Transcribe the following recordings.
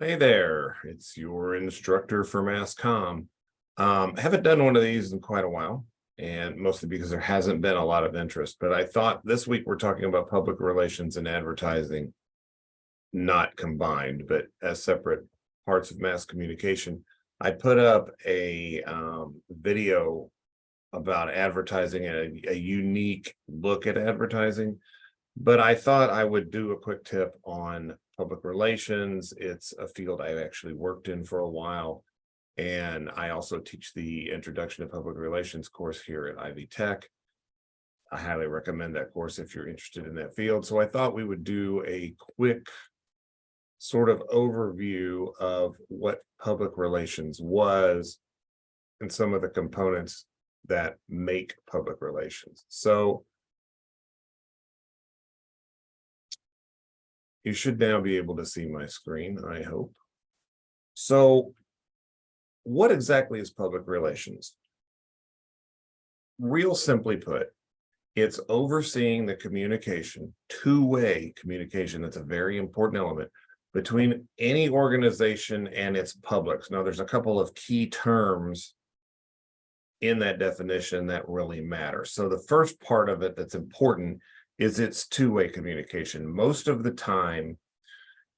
Hey there, it's your instructor for Mass Comm. I haven't done one of these in quite a while, and mostly because there hasn't been a lot of interest. But I thought this week we're talking about public relations and advertising, not combined, but as separate parts of mass communication. I put up a video about advertising and a unique look at advertising, but I thought I would do a quick tip on public relations. It's a field I've actually worked in for a while. And I also teach the Introduction to Public Relations course here at Ivy Tech. I highly recommend that course if you're interested in that field. So I thought we would do a quick sort of overview of what public relations was and some of the components that make public relations. So you should now be able to see my screen, I hope. So what exactly is public relations? Real simply put, it's overseeing the communication, two-way communication. That's a very important element between any organization and its publics. Now, there's a couple of key terms in that definition that really matter. So the first part of it that's important is it's two-way communication. Most of the time,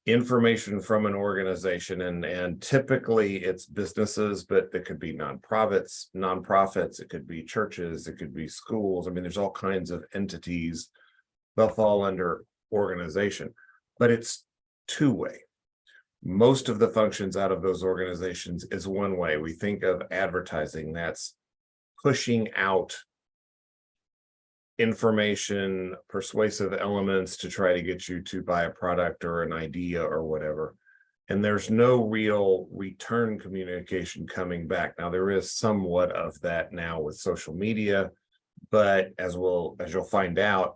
information from an organization, and typically it's businesses, but it could be nonprofits, it could be churches, it could be schools. I mean, there's all kinds of entities that fall under organization, but it's two-way. Most of the functions out of those organizations is one way. We think of advertising, that's pushing out information, persuasive elements to try to get you to buy a product or an idea or whatever. And there's no real return communication coming back. Now, there is somewhat of that now with social media, but as you'll find out,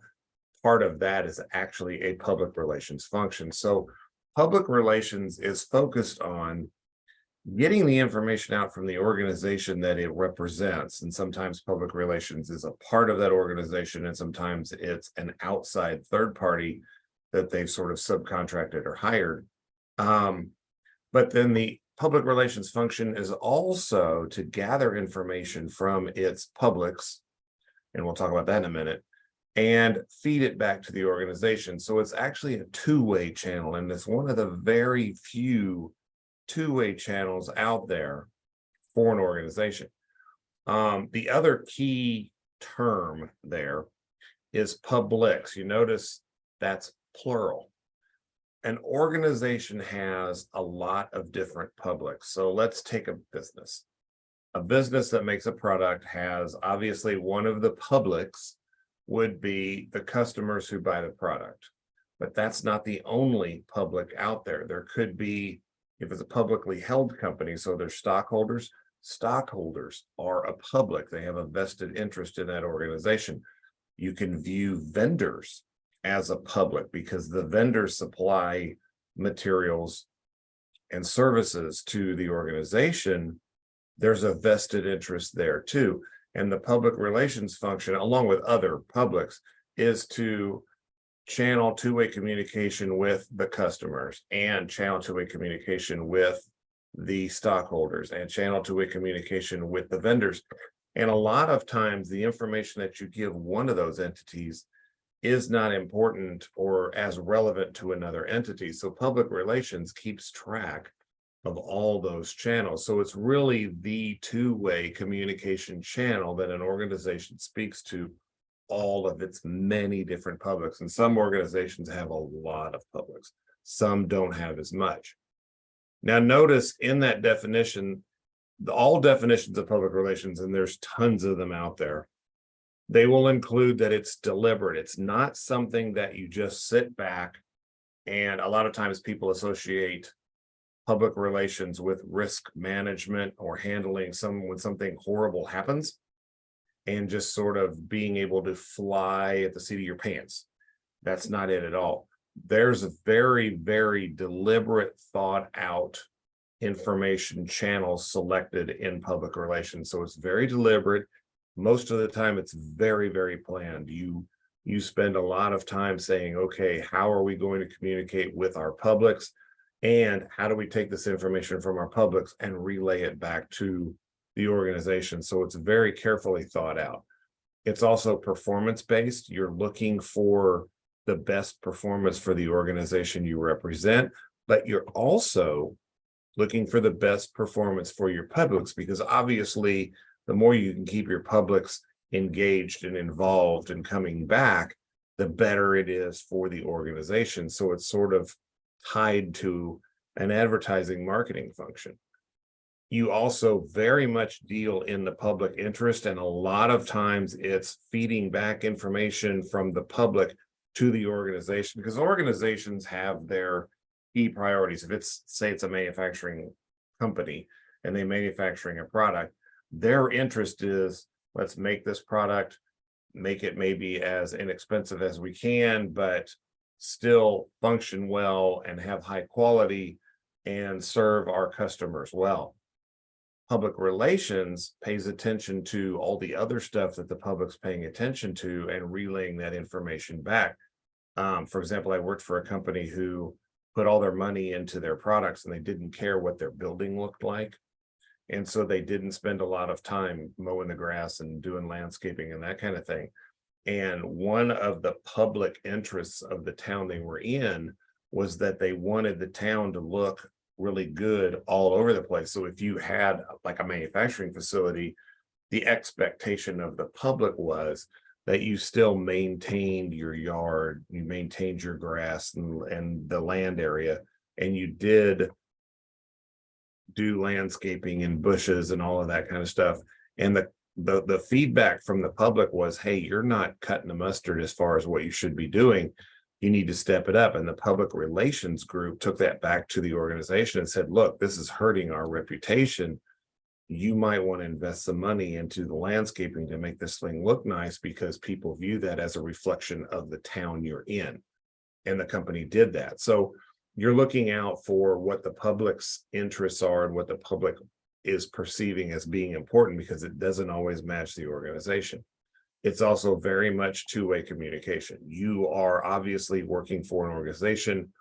part of that is actually a public relations function. So public relations is focused on getting the information out from the organization that it represents. And sometimes public relations is a part of that organization, and sometimes it's an outside third party that they've sort of subcontracted or hired. But then the public relations function is also to gather information from its publics, and we'll talk about that in a minute, and feed it back to the organization. So it's actually a two-way channel, and it's one of the very few two-way channels out there for an organization. The other key term there is publics. You notice that's plural. An organization has a lot of different publics. So let's take a business. A business that makes a product has obviously one of the publics would be the customers who buy the product, but that's not the only public out there. There could be, if it's a publicly held company, so there's stockholders. Stockholders are a public. They have a vested interest in that organization. You can view vendors as a public because the vendors supply materials and services to the organization. There's a vested interest there too. And the public relations function, along with other publics, is to channel two-way communication with the customers, and channel two-way communication with the stockholders, and channel two-way communication with the vendors. And a lot of times the information that you give one of those entities is not important or as relevant to another entity. So public relations keeps track of all those channels. So it's really the two-way communication channel that an organization speaks to all of its many different publics. And some organizations have a lot of publics, some don't have as much. Now notice in that definition, all definitions of public relations, and there's tons of them out there, they will include that it's deliberate. It's not something that you just sit back, and a lot of times people associate public relations with risk management or handling when something horrible happens, and just sort of being able to fly at the seat of your pants. That's not it at all. There's a very, very deliberate, thought out information channels selected in public relations. So it's very deliberate. Most of the time it's very, very planned. You spend a lot of time saying, okay, how are we going to communicate with our publics? And how do we take this information from our publics and relay it back to the organization? So it's very carefully thought out. It's also performance based. You're looking for the best performance for the organization you represent, but you're also looking for the best performance for your publics, because obviously the more you can keep your publics engaged and involved and coming back, the better it is for the organization. So it's sort of tied to an advertising marketing function. You also very much deal in the public interest, and a lot of times it's feeding back information from the public to the organization, because organizations have their key priorities. If it's, say it's a manufacturing company and they're manufacturing a product, their interest is, let's make this product, make it maybe as inexpensive as we can, but still function well and have high quality and serve our customers well. Public relations pays attention to all the other stuff that the public's paying attention to and relaying that information back. For example, I worked for a company who put all their money into their products and they didn't care what their building looked like. And so they didn't spend a lot of time mowing the grass and doing landscaping and that kind of thing. And one of the public interests of the town they were in was that they wanted the town to look really good all over the place. So if you had like a manufacturing facility, the expectation of the public was that you still maintained your yard, you maintained your grass and the land area, and you did do landscaping and bushes and all of that kind of stuff. And the feedback from the public was, hey, you're not cutting the mustard as far as what you should be doing. You need to step it up. And the public relations group took that back to the organization and said, look, this is hurting our reputation. You might want to invest some money into the landscaping to make this thing look nice, because people view that as a reflection of the town you're in. And the company did that. So you're looking out for what the public's interests are and what the public is perceiving as being important, because it doesn't always match the organization. It's also very much two-way communication. You are obviously working for an organization,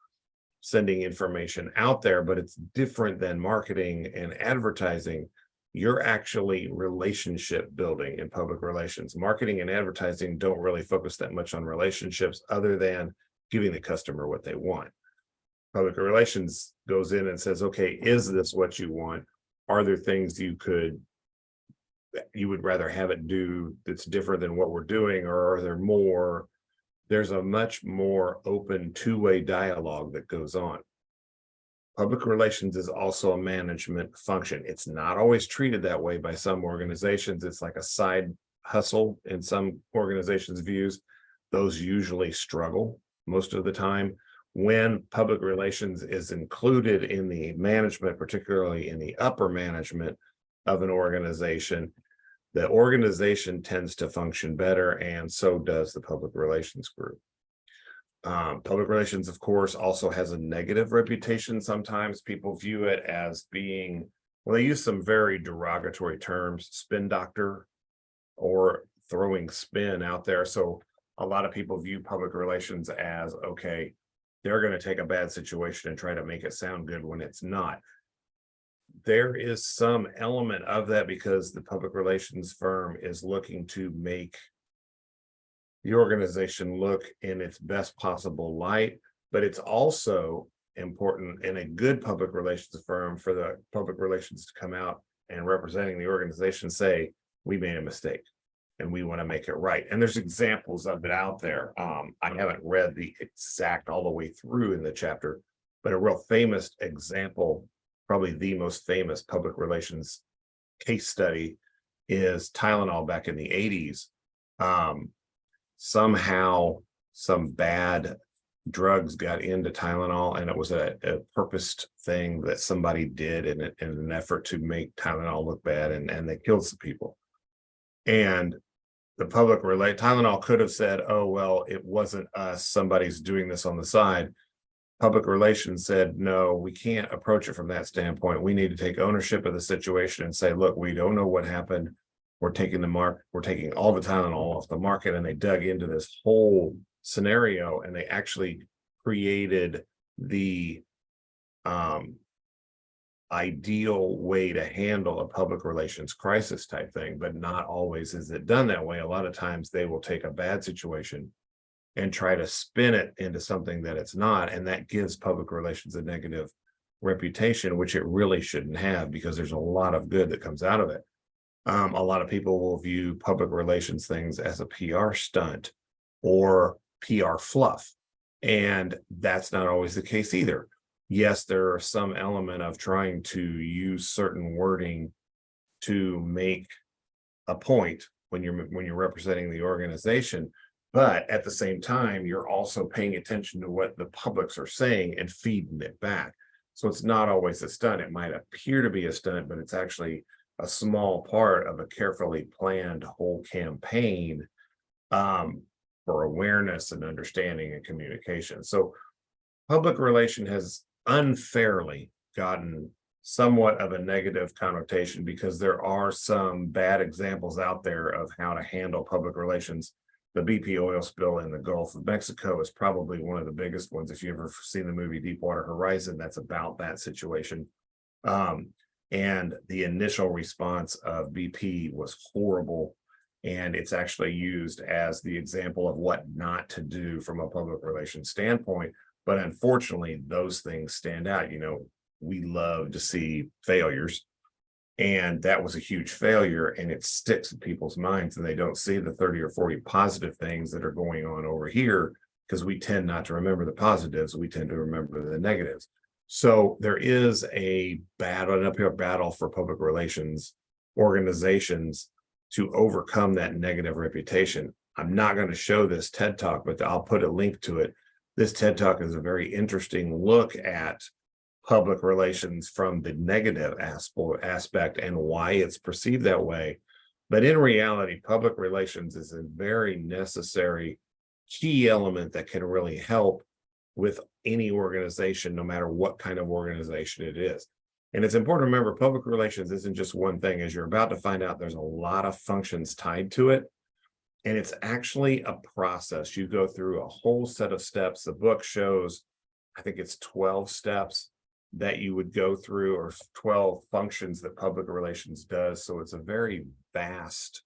sending information out there, but it's different than marketing and advertising. You're actually relationship building in public relations. Marketing and advertising don't really focus that much on relationships other than giving the customer what they want. Public relations goes in and says, okay, is this what you want? Are there things you would rather have it do that's different than what we're doing, or are there more? There's a much more open two-way dialogue that goes on. Public relations is also a management function. It's not always treated that way by some organizations. It's like a side hustle in some organizations' views. Those usually struggle most of the time. When public relations is included in the management, particularly in the upper management of an organization, the organization tends to function better, and so does the public relations group. Public relations, of course, also has a negative reputation. Sometimes people view it as being, well, they use some very derogatory terms, spin doctor, or throwing spin out there. So a lot of people view public relations as, okay, they're going to take a bad situation and try to make it sound good when it's not. There is some element of that, because the public relations firm is looking to make the organization look in its best possible light, but it's also important in a good public relations firm for the public relations to come out and representing the organization say, we made a mistake and we want to make it right. And there's examples of it out there. I haven't read the exact all the way through in the chapter, but a real famous example, probably the most famous public relations case study, is Tylenol back in the 80s. Somehow some bad drugs got into Tylenol, and it was a purposed thing that somebody did in an effort to make Tylenol look bad, and they killed some people. And the Tylenol could have said, oh, well, it wasn't us, somebody's doing this on the side. Public relations said, no, we can't approach it from that standpoint. We need to take ownership of the situation and say, look, we don't know what happened. We're taking all the Tylenol off the market. And they dug into this whole scenario, and they actually created the um, ideal way to handle a public relations crisis type thing, but not always is it done that way. A lot of times they will take a bad situation and try to spin it into something that it's not, and that gives public relations a negative reputation, which it really shouldn't have, because there's a lot of good that comes out of it. A lot of people will view public relations things as a PR stunt or PR fluff, and that's not always the case either. Yes, there are some element of trying to use certain wording to make a point when you're representing the organization, but at the same time you're also paying attention to what the publics are saying and feeding it back. So it's not always a stunt. It might appear to be a stunt, but it's actually a small part of a carefully planned whole campaign, um, for awareness and understanding and communication. So public relation has unfairly gotten somewhat of a negative connotation, because there are some bad examples out there of how to handle public relations. The BP oil spill in the Gulf of Mexico is probably one of the biggest ones. If you ever seen the movie Deepwater Horizon, that's about that situation. Um, and the initial response of BP was horrible. And it's actually used as the example of what not to do from a public relations standpoint. But unfortunately, those things stand out. We love to see failures, and that was a huge failure, and it sticks in people's minds, and they don't see the 30 or 40 positive things that are going on over here, because we tend not to remember the positives. We tend to remember the negatives. So there is an uphill battle for public relations organizations to overcome that negative reputation. I'm not going to show this TED Talk, but I'll put a link to it. This TED Talk is a very interesting look at public relations from the negative aspect and why it's perceived that way. But in reality, public relations is a very necessary key element that can really help with any organization, no matter what kind of organization it is. And it's important to remember, public relations isn't just one thing. As you're about to find out, there's a lot of functions tied to it. And it's actually a process. You go through a whole set of steps. The book shows, I think it's 12 steps that you would go through, or 12 functions that public relations does. So it's a very vast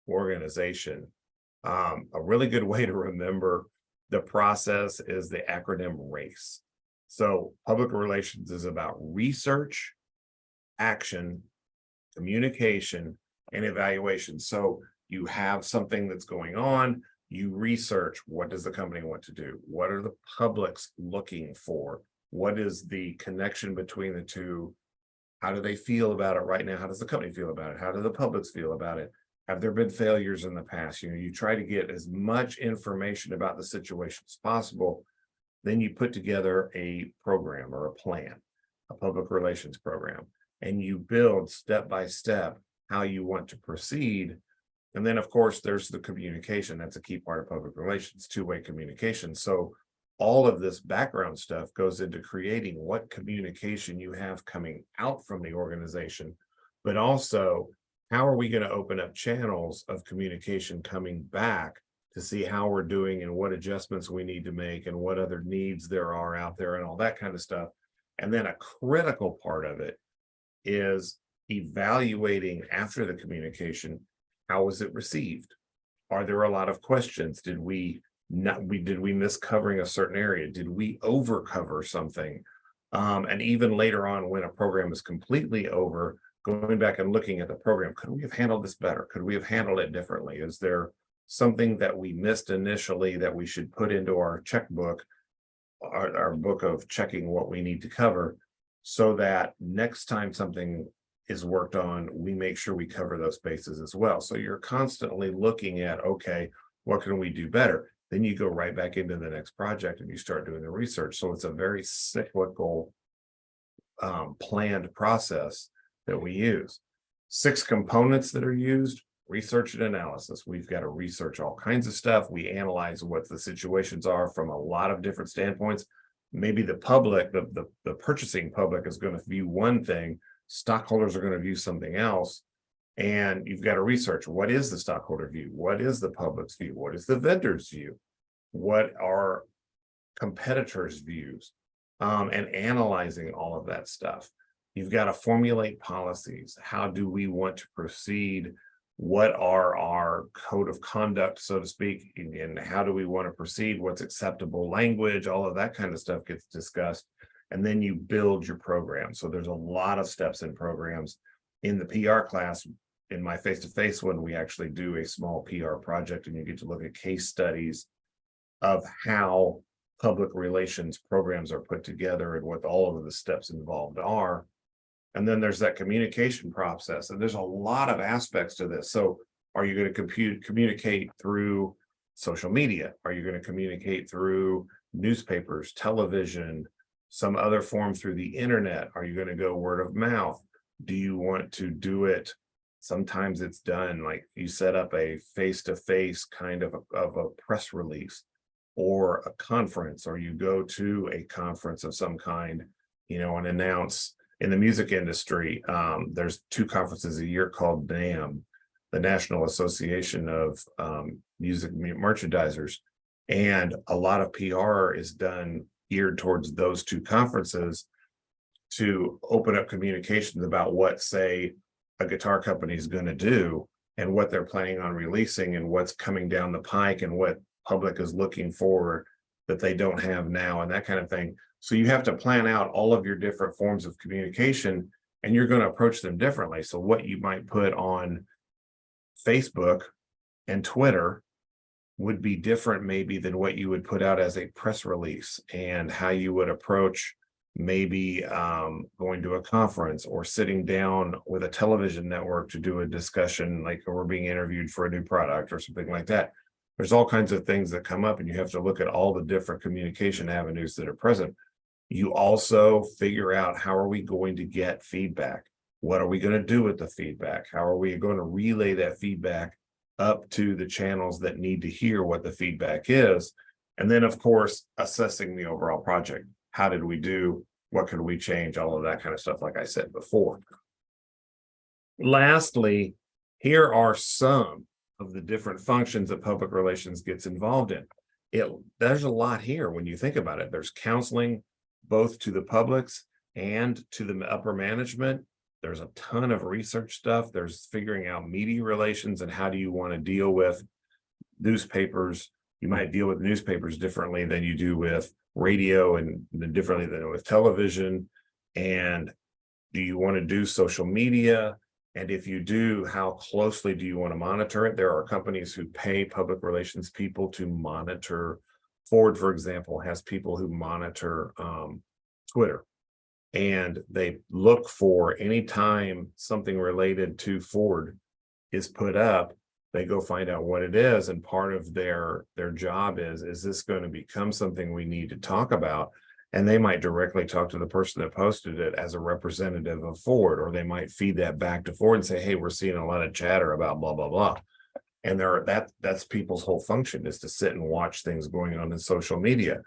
organization. A really good way to remember the process is the acronym RACE. So public relations is about research, action, communication, and evaluation. So you have something that's going on, you research, what does the company want to do? What are the publics looking for? What is the connection between the two? How do they feel about it right now? How does the company feel about it? How do the publics feel about it? Have there been failures in the past? You try to get as much information about the situation as possible. Then you put together a program or a plan, a public relations program, and you build step by step how you want to proceed. And then, of course, there's the communication. That's a key part of public relations, two-way communication. So all of this background stuff goes into creating what communication you have coming out from the organization, but also how are we going to open up channels of communication coming back to see how we're doing and what adjustments we need to make and what other needs there are out there and all that kind of stuff. And then a critical part of it is evaluating after the communication, how was it received? Are there a lot of questions? Did we miss covering a certain area? Did we over cover something? And even later on, when a program is completely over, going back and looking at the program, could we have handled this better? Could we have handled it differently? Is there something that we missed initially that we should put into our checkbook, our book of checking what we need to cover, so that next time something is worked on, we make sure we cover those bases as well. So you're constantly looking at, okay, what can we do better? Then you go right back into the next project and you start doing the research. So it's a very cyclical, planned process that we use. 6 components that are used: research and analysis. We've got to research all kinds of stuff. We analyze what the situations are from a lot of different standpoints. Maybe the public, the purchasing public, is going to view one thing, stockholders are going to view something else. And you've got to research, what is the stockholder view? What is the public's view? What is the vendor's view? What are competitors' views? and analyzing all of that stuff. You've got to formulate policies. How do we want to proceed? What are our code of conduct, so to speak, and how do we want to proceed? What's acceptable language? All of that kind of stuff gets discussed. And then you build your program. So there's a lot of steps in programs. In the PR class, in my face-to-face one, we actually do a small PR project, and you get to look at case studies of how public relations programs are put together and what all of the steps involved are. And then there's that communication process, and there's a lot of aspects to this. So are you going to communicate through social media? Are you going to communicate through newspapers, television, some other form through the internet? Are you going to go word of mouth? Do you want to do it? Sometimes it's done like you set up a face-to-face kind of a press release or a conference, or you go to a conference of some kind, and announce. In the music industry, there's 2 conferences a year called NAMM, the National Association of Music Merchandisers. And a lot of PR is done geared towards those 2 conferences to open up communications about what, say, a guitar company is going to do and what they're planning on releasing and what's coming down the pike and what public is looking for that they don't have now and that kind of thing. So you have to plan out all of your different forms of communication, and you're going to approach them differently. So what you might put on Facebook and Twitter would be different maybe than what you would put out as a press release, and how you would approach maybe going to a conference or sitting down with a television network to do a discussion, like we're being interviewed for a new product or something like that. There's all kinds of things that come up, and you have to look at all the different communication avenues that are present. You also figure out, how are we going to get feedback? What are we going to do with the feedback? How are we going to relay that feedback up to the channels that need to hear what the feedback is? And then, of course, assessing the overall project. How did we do? What could we change? All of that kind of stuff, like I said before. Lastly, here are some of the different functions that public relations gets involved in. There's a lot here when you think about it. There's counseling, both to the publics and to the upper management. There's a ton of research stuff. There's figuring out media relations and how do you want to deal with newspapers. You might deal with newspapers differently than you do with radio, and differently than with television. And do you want to do social media? And if you do, how closely do you want to monitor it? There are companies who pay public relations people to monitor. Ford, for example, has people who monitor Twitter, and they look for anytime something related to Ford is put up, they go find out what it is. And part of their job is this going to become something we need to talk about? And they might directly talk to the person that posted it as a representative of Ford, or they might feed that back to Ford and say, hey, we're seeing a lot of chatter about blah, blah, blah. And that's people's whole function, is to sit and watch things going on in social media.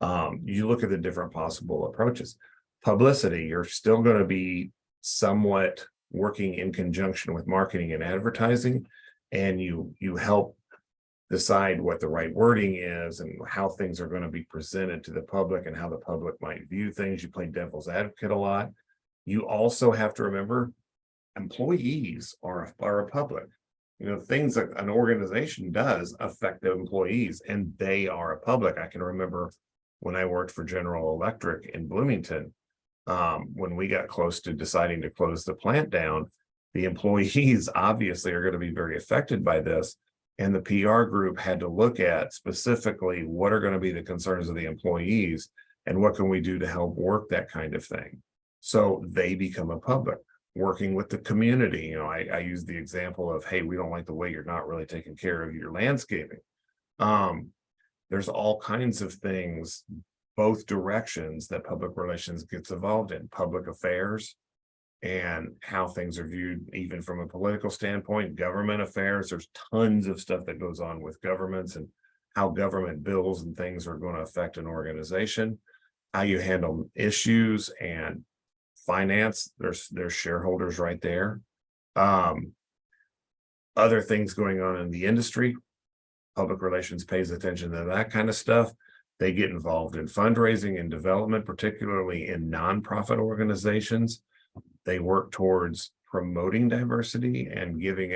You look at the different possible approaches. Publicity, you're still going to be somewhat working in conjunction with marketing and advertising, and you help decide what the right wording is and how things are going to be presented to the public and how the public might view things. You play devil's advocate a lot. You also have to remember, employees are a public. Things that an organization does affect the employees, and they are a public. I can remember when I worked for General Electric in Bloomington, when we got close to deciding to close the plant down, the employees obviously are going to be very affected by this. And the PR group had to look at specifically what are going to be the concerns of the employees and what can we do to help work that kind of thing. So they become a public. Working with the community, I use the example of, hey, we don't like the way you're not really taking care of your landscaping. There's all kinds of things, both directions, that public relations gets involved in. Public affairs and how things are viewed, even from a political standpoint. Government affairs, there's tons of stuff that goes on with governments and how government bills and things are going to affect an organization. How you handle issues and finance, there's shareholders right there. Other things going on in the industry, public relations pays attention to that kind of stuff. They get involved in fundraising and development, particularly in nonprofit organizations. They work towards promoting diversity and giving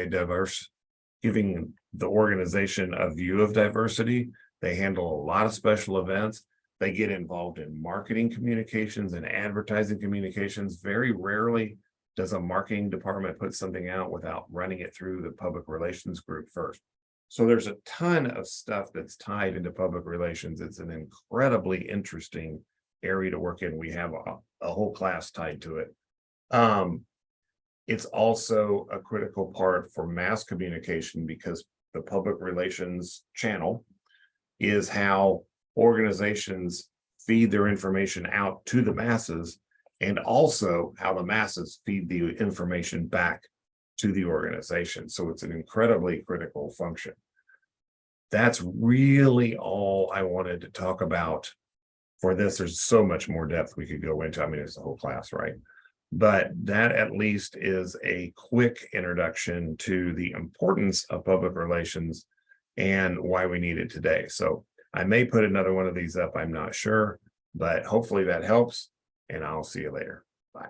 the organization a view of diversity. They handle a lot of special events. They get involved in marketing communications and advertising communications. Very rarely does a marketing department put something out without running it through the public relations group first. So there's a ton of stuff that's tied into public relations. It's an incredibly interesting area to work in. We have a whole class tied to it. It's also a critical part for mass communication because the public relations channel is how organizations feed their information out to the masses, and also how the masses feed the information back to the organization. So it's an incredibly critical function. That's really all I wanted to talk about for this. There's so much more depth we could go into. I mean, it's a whole class, right? But that at least is a quick introduction to the importance of public relations and why we need it today. So I may put another one of these up, I'm not sure, but hopefully that helps, and I'll see you later. Bye.